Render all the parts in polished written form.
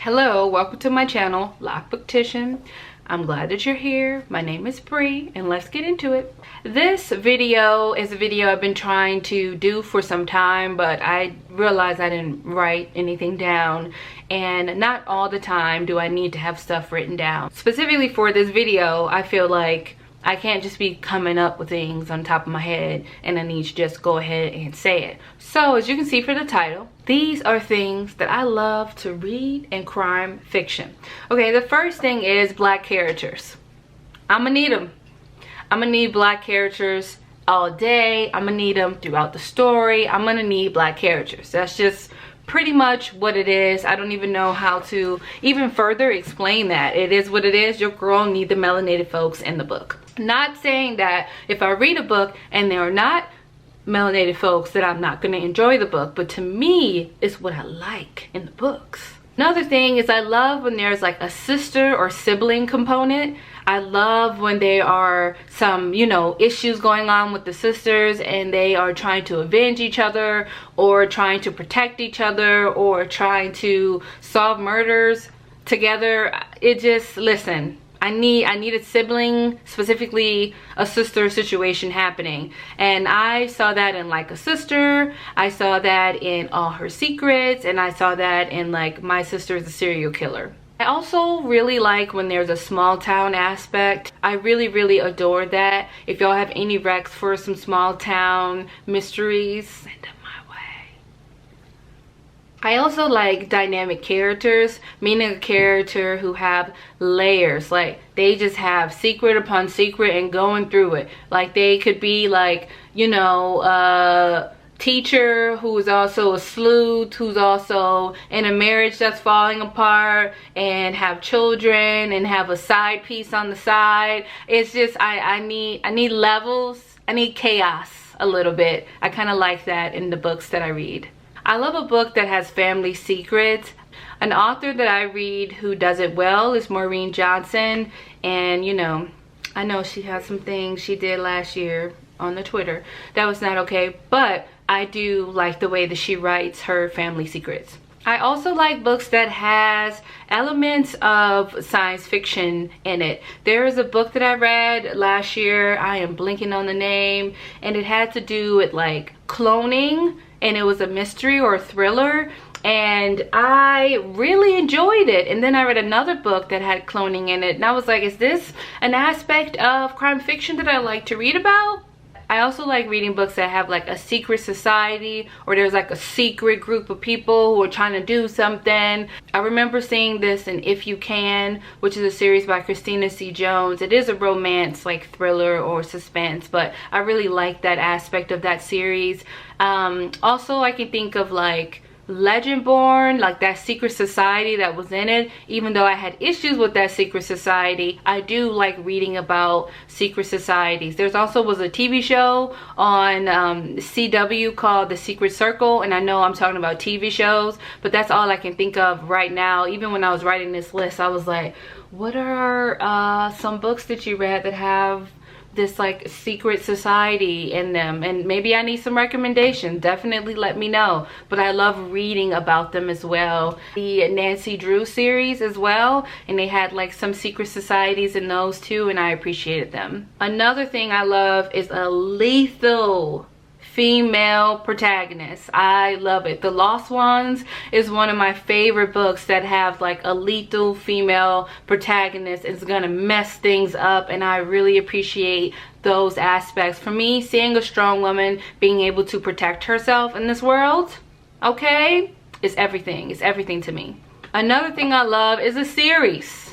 Hello, welcome to my channel, Loc'D. I'm glad that you're here. My name is Bree, and let's get into it. This video is a video I've been trying to do for some time, but I realized I didn't write anything down, and not all the time do I need to have stuff written down. Specifically for this video, I feel like I can't just be coming up with things on top of my head, and I need to just go ahead and say it. So as you can see for the title, these are things that I love to read in crime fiction. Okay, the first thing is black characters. I'm gonna need them. I'm gonna need black characters all day. I'm gonna need them throughout the story. I'm gonna need black characters. That's just pretty much what it is. I don't even know how to even further explain that. It is what it is. Your girl need the melanated folks in the book. Not saying that if I read a book and there are not melanated folks that I'm not going to enjoy the book, but to me it's what I like in the books. Another thing is I love when there's like a sister or sibling component. I love when there are some, issues going on with the sisters and they are trying to avenge each other or trying to protect each other or trying to solve murders together. It just, listen, I need a sibling, specifically a sister situation happening. And I saw that in like a sister. I saw that in All Her Secrets. And I saw that in like My Sister's a Serial Killer. I also really like when there's a small town aspect. I really adore that. If y'all have any recs for some small town mysteries, send them my way. I also like dynamic characters, meaning a character who have layers. Like they just have secret upon secret and going through it. Like they could be like, teacher who is also a sleuth, who's also in a marriage that's falling apart and have children and have a side piece on the side. It's just I need levels. I need chaos a little bit. I kind of like that in the books that I read. I love a book that has family secrets. An author that I read who does it well is Maureen Johnson, and I know she has some things she did last year on the Twitter that was not okay, but I do like the way that she writes her family secrets. I also like books that has elements of science fiction in it. There is a book that I read last year, I am blinking on the name, and it had to do with like cloning, and it was a mystery or a thriller, and I really enjoyed it. And then I read another book that had cloning in it, and I was like, is this an aspect of crime fiction that I like to read about? I also like reading books that have like a secret society, or there's like a secret group of people who are trying to do something. I remember seeing this in If You Can, which is a series by Christina C. Jones. It is a romance, like thriller or suspense, but I really like that aspect of that series. Also, I can think of like Legendborn, like that secret society that was in it. Even though I had issues with that secret society, I do like reading about secret societies. There's also was a TV show on CW called The Secret Circle, and I know I'm talking about TV shows, but that's all I can think of right now. Even when I was writing this list, I was like, what are some books that you read that have this like secret society in them? And maybe I need some recommendations. Definitely let me know. But I love reading about them as well. The Nancy Drew series as well, and they had like some secret societies in those too, and I appreciated them. Another thing I love is a lethal female protagonist. I love it. The Lost Ones is one of my favorite books that have like a lethal female protagonist. It's gonna mess things up, and I really appreciate those aspects. For me, seeing a strong woman being able to protect herself in this world, okay, is everything. It's everything to me. Another thing I love is a series.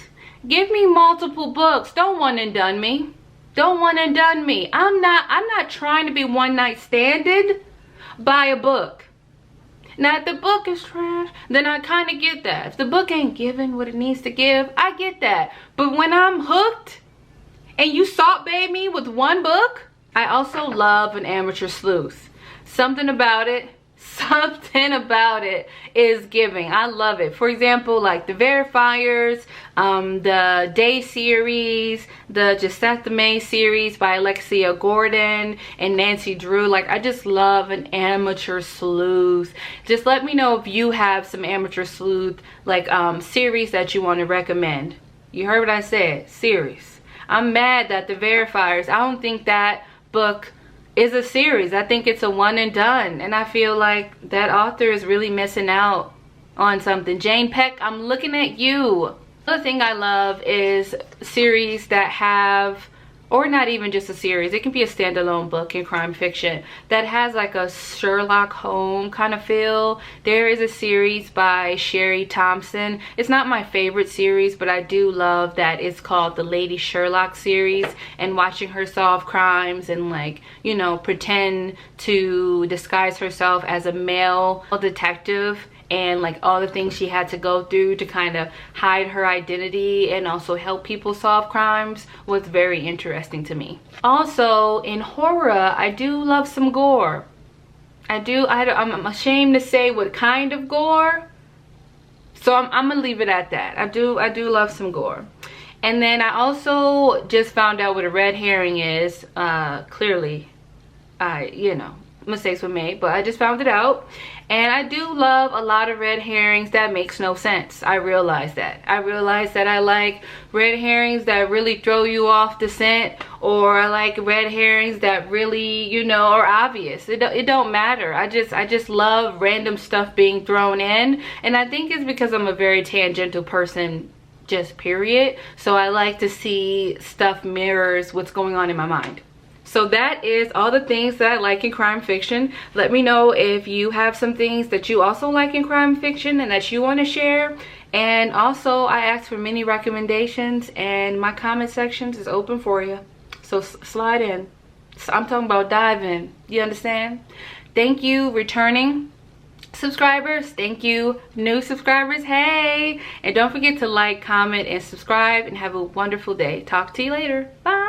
Give me multiple books. Don't one and done me. Don't one and done me. I'm not trying to be one night standed by a book. Now if the book is trash, then I kind of get that. If the book ain't giving what it needs to give, I get that. But when I'm hooked and you Salt Bae me with one book, I also love an amateur sleuth. Something about it something about it is giving. I love it. For example, like the Verifiers, the Day series, the Giuseppe series by Alexia Gordon and Nancy Drew. Like, I just love an amateur sleuth. Just let me know if you have some amateur sleuth like series that you want to recommend. You heard what I said, series. I'm mad that the Verifiers, I don't think that book is a series. I think it's a one and done, and I feel like that author is really missing out on something. Jane Peck, I'm looking at you. Another thing I love is series that have, or not even just a series, it can be a standalone book in crime fiction that has like a Sherlock Holmes kind of feel. There is a series by Sherry Thompson. It's not my favorite series, but I do love that it's called the Lady Sherlock series, and watching her solve crimes and, like, you know, pretend to disguise herself as a male detective, and like all the things she had to go through to kind of hide her identity and also help people solve crimes was very interesting to me. Also, in horror, I do love some gore. I'm ashamed to say what kind of gore, so I'm gonna leave it at that. I do love some gore. And then I also just found out what a red herring is. Clearly, you know, mistakes were made, but I just found it out. And I do love a lot of red herrings that makes no sense. I realize that. I realize that I like red herrings that really throw you off the scent, or I like red herrings that really, you know, are obvious. It don't matter. I just love random stuff being thrown in, and I think it's because I'm a very tangential person, just period. So I like to see stuff mirrors what's going on in my mind. So that is all the things that I like in crime fiction. Let me know if you have some things that you also like in crime fiction and that you want to share. And also, I asked for many recommendations, and my comment sections is open for you. So slide in. So I'm talking about dive in. You understand? Thank you, returning subscribers. Thank you, new subscribers. Hey! And don't forget to like, comment, and subscribe, and have a wonderful day. Talk to you later. Bye!